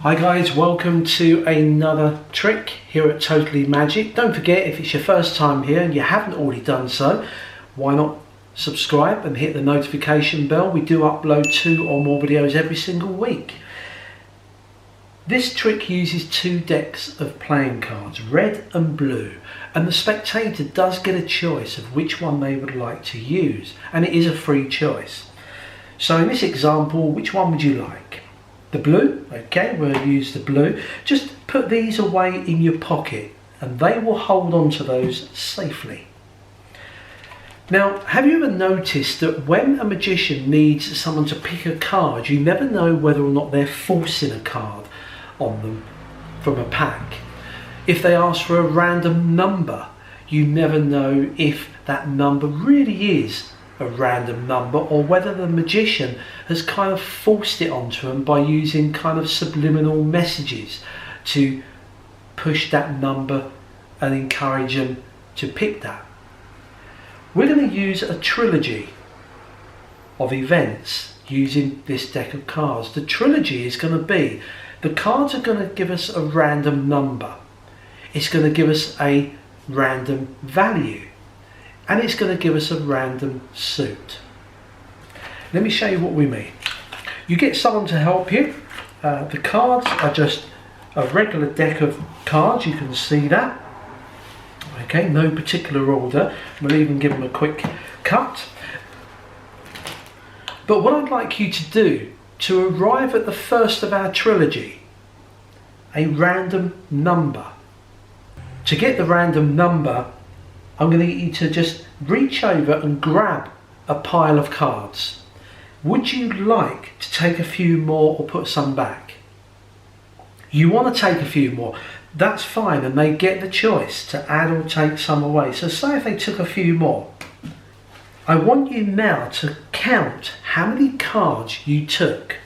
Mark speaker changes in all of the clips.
Speaker 1: Hi guys, welcome to another trick here at Totally Magic. Don't forget, if it's your first time here and you haven't already done so, why not subscribe and hit the notification bell. We do upload 2 or more videos every single week. This trick uses 2 decks of playing cards, red and blue, and the spectator does get a choice of which one they would like to use, and it is a free choice. So in this example, which one would you like? The blue? Okay, we'll use the blue. Just put these away in your pocket and they will hold on to those safely. Now, have you ever noticed that when a magician needs someone to pick a card, you never know whether or not they're forcing a card on them from a pack? If they ask for a random number, you never know if that number really is a random number or whether the magician has kind of forced it onto them by using kind of subliminal messages to push that number and encourage them to pick that. We're going to use a trilogy of events using this deck of cards. The trilogy is going to be, the cards are going to give us a random number, it's going to give us a random value, and it's going to give us a random suit. Let me show you what we mean. You get someone to help you. The cards are just a regular deck of cards, you can see that. Okay, no particular order. We'll even give them a quick cut. But what I'd like you to do to arrive at the first of our trilogy, a random number. To get the random number, I'm going to get you to just reach over and grab a pile of cards. Would you like to take a few more or put some back? You want to take a few more, that's fine, and they get the choice to add or take some away. So say if they took a few more, I want you now to count how many cards you took.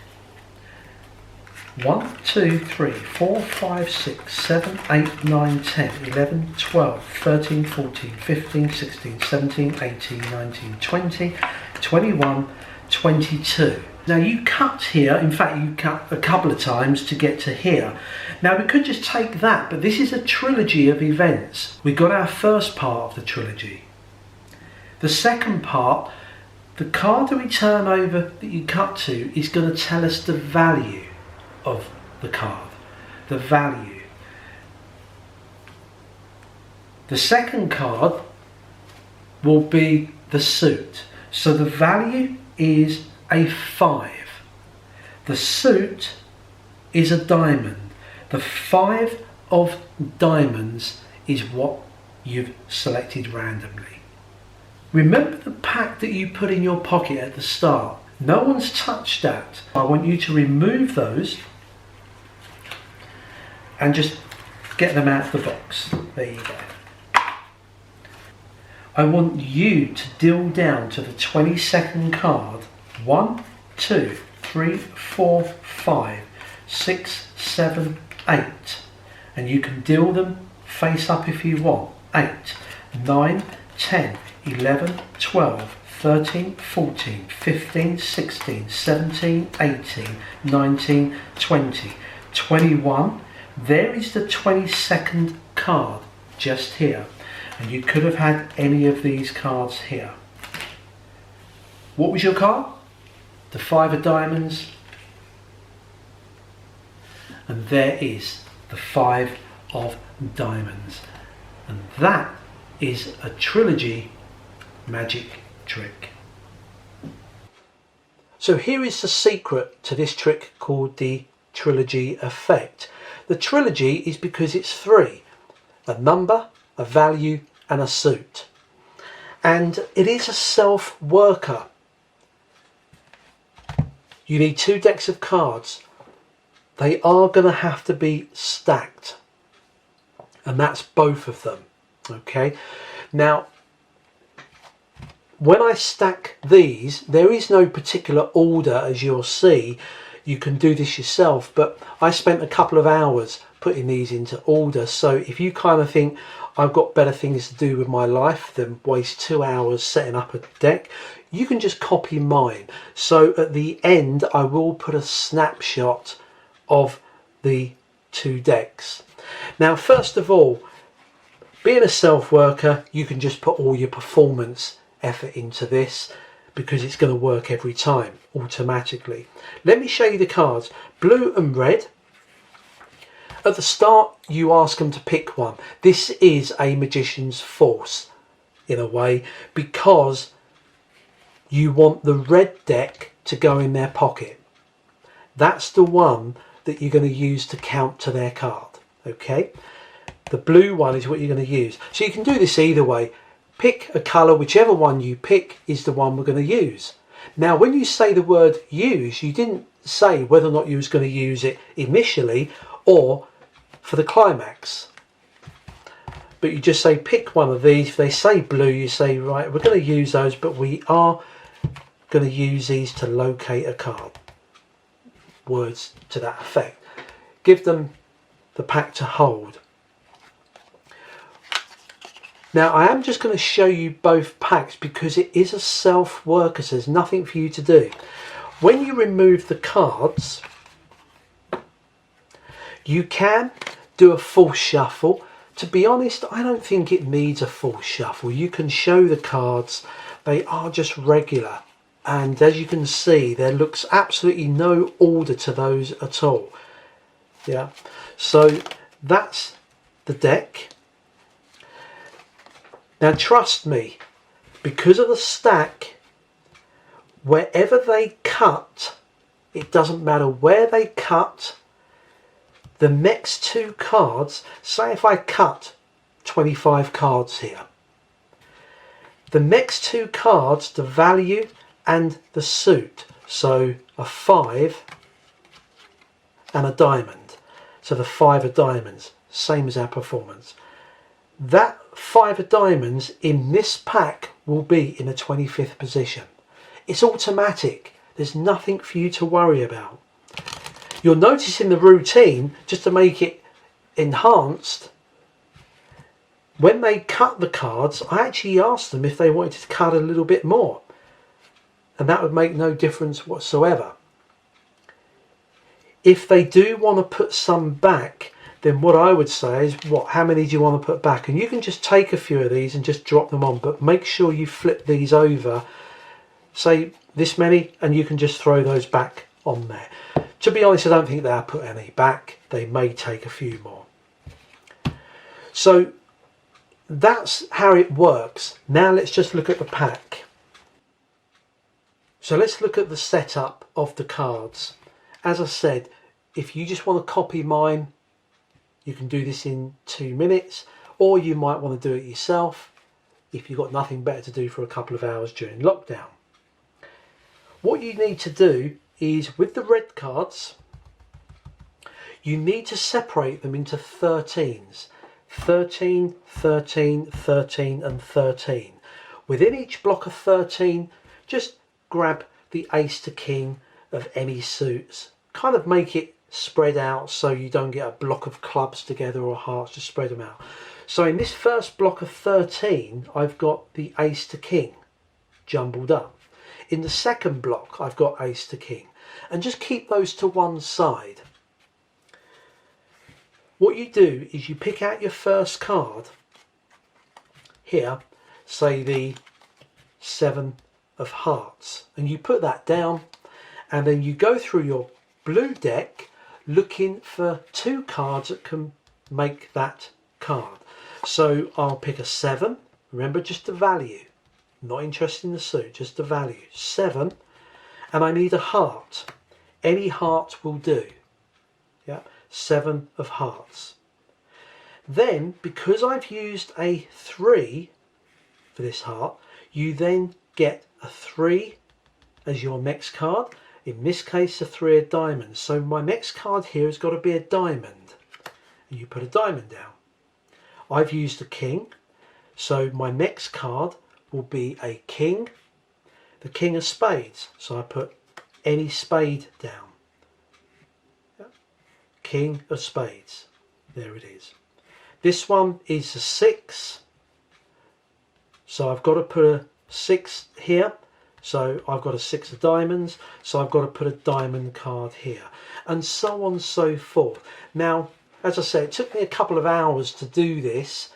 Speaker 1: 1, 2, 3, 4, 5, 6, 7, 8, 9, 10, 11, 12, 13, 14, 15, 16, 17, 18, 19, 20, 21, 22. Now you cut here, in fact you cut a couple of times to get to here. Now we could just take that, but this is a trilogy of events. We got our first part of the trilogy. The second part, the card that we turn over that you cut to is going to tell us the value of the card, the value. The second card will be the suit. So the value is a 5. The suit is a diamond. The 5 of diamonds is what you've selected randomly. Remember the pack that you put in your pocket at the start. No one's touched that. I want you to remove those and just get them out of the box. There you go. I want you to deal down to the 22nd card. 1, 2, 3, 4, 5, 6, 7, 8. And you can deal them face up if you want. 8, 9, 10, 11, 12, 13, 14, 15, 16, 17, 18, 19, 20, 21. There is the 22nd card just here, and you could have had any of these cards here. What was your card? The 5 of diamonds, and there is the 5 of diamonds, and that is a trilogy magic trick. So here is the secret to this trick called the trilogy effect. The trilogy is because it's 3, a number, a value and a suit. And it is a self-worker. You need 2 decks of cards. They are going to have to be stacked. And that's both of them. Okay. Now, when I stack these, there is no particular order, as you'll see. You can do this yourself, but I spent a couple of hours putting these into order. So if you kind of think I've got better things to do with my life than waste 2 hours setting up a deck, you can just copy mine. So at the end I will put a snapshot of the two decks. Now, first of all, being a self-worker, you can just put all your performance effort into this because it's going to work every time automatically. Let me show you the cards. Blue and red. At the start, you ask them to pick one. This is a magician's force in a way, because you want the red deck to go in their pocket. That's the one that you're going to use to count to their card. Okay, the blue one is what you're going to use. So you can do this either way. Pick a colour, whichever one you pick is the one we're going to use. Now, when you say the word use, you didn't say whether or not you was going to use it initially or for the climax, but you just say pick one of these. If they say blue, you say, right, we're going to use those, but we are going to use these to locate a card. Words to that effect. Give them the pack to hold. Now, I am just going to show you both packs because it is a self-worker, so there's nothing for you to do. When you remove the cards, you can do a full shuffle. To be honest, I don't think it needs a full shuffle. You can show the cards. They are just regular. And as you can see, there looks absolutely no order to those at all. Yeah. So that's the deck. Now trust me, because of the stack, wherever they cut, it doesn't matter where they cut, the next two cards, say if I cut 25 cards here, the next two cards, the value and the suit, so a 5 and a diamond, so the 5 of diamonds, same as our performance. That 5 of diamonds in this pack will be in the 25th position. It's automatic, there's nothing for you to worry about. You'll notice in the routine, just to make it enhanced, when they cut the cards, I actually asked them if they wanted to cut a little bit more, and that would make no difference whatsoever. If they do want to put some back, then what I would say is, how many do you want to put back? And you can just take a few of these and just drop them on, but make sure you flip these over, say this many, and you can just throw those back on there. To be honest, I don't think they'll put any back. They may take a few more. So that's how it works. Now let's just look at the pack. So let's look at the setup of the cards. As I said, if you just want to copy mine, you can do this in 2 minutes, or you might want to do it yourself if you've got nothing better to do for a couple of hours during lockdown. What you need to do is, with the red cards, you need to separate them into 13s. 13, 13, 13 and 13. Within each block of 13, just grab the ace to king of any suits. Kind of make it spread out so you don't get a block of clubs together or hearts, just spread them out. So in this first block of 13, I've got the ace to king jumbled up. In the second block, I've got ace to king, and just keep those to one side. What you do is you pick out your first card here, say the 7 of hearts, and you put that down, and then you go through your blue deck looking for 2 cards that can make that card. So I'll pick a 7, remember just the value, not interested in the suit, just the value, 7, and I need a heart. Any heart will do. Yeah, 7 of hearts. Then, because I've used a 3 for this heart, you then get a 3 as your next card. In this case, a 3 of diamonds. So my next card here has got to be a diamond. And you put a diamond down. I've used a king, so my next card will be a king, the king of spades. So I put any spade down. King of spades. There it is. This one is a 6. So I've got to put a 6 here. So I've got a 6 of diamonds, so I've got to put a diamond card here, and so on and so forth. Now, as I said, it took me a couple of hours to do this,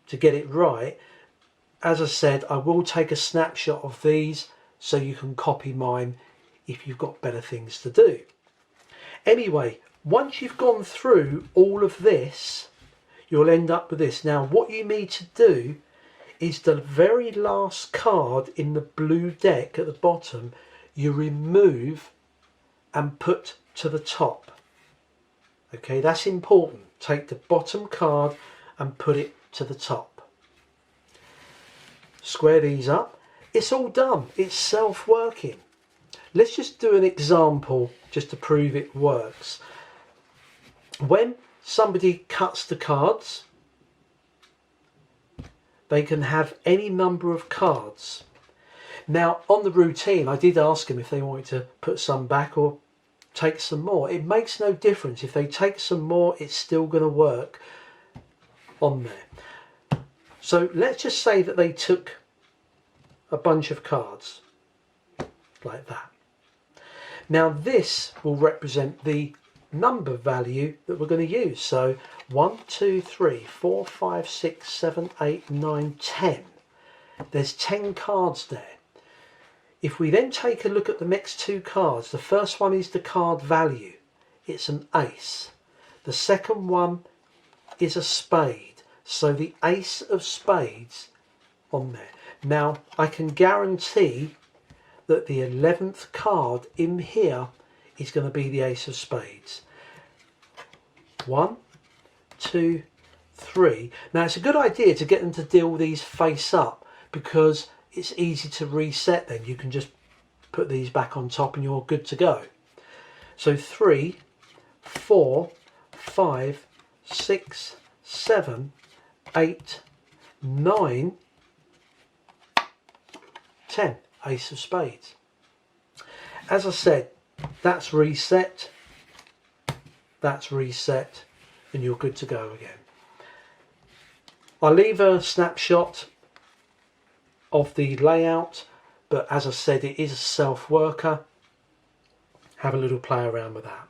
Speaker 1: to get it right. As I said, I will take a snapshot of these so you can copy mine if you've got better things to do. Anyway, once you've gone through all of this, you'll end up with this. Now, what you need to do is the very last card in the blue deck at the bottom, you remove and put to the top. Okay, that's important. Take the bottom card and put it to the top. Square these up. It's all done. It's self-working. Let's just do an example just to prove it works. When somebody cuts the cards, they can have any number of cards. Now, on the routine, I did ask them if they wanted to put some back or take some more. It makes no difference. If they take some more, it's still going to work on there. So let's just say that they took a bunch of cards like that. Now this will represent the number value that we're going to use. So 1, 2, 3, 4, 5, 6, 7, 8, 9, 10. There's 10 cards there. If we then take a look at the next two cards, the first one is the card value. It's an ace. The second one is a spade. So the ace of spades on there. Now I can guarantee that the 11th card in here is going to be the ace of spades. 1, 2, 3. Now it's a good idea to get them to deal these face up because it's easy to reset then. You can just put these back on top and you're good to go. So 3, 4, 5, 6, 7, 8, 9, 10. Ace of spades. As I said, that's reset, and you're good to go again. I'll leave a snapshot of the layout, but as I said, it is a self-worker. Have a little play around with that.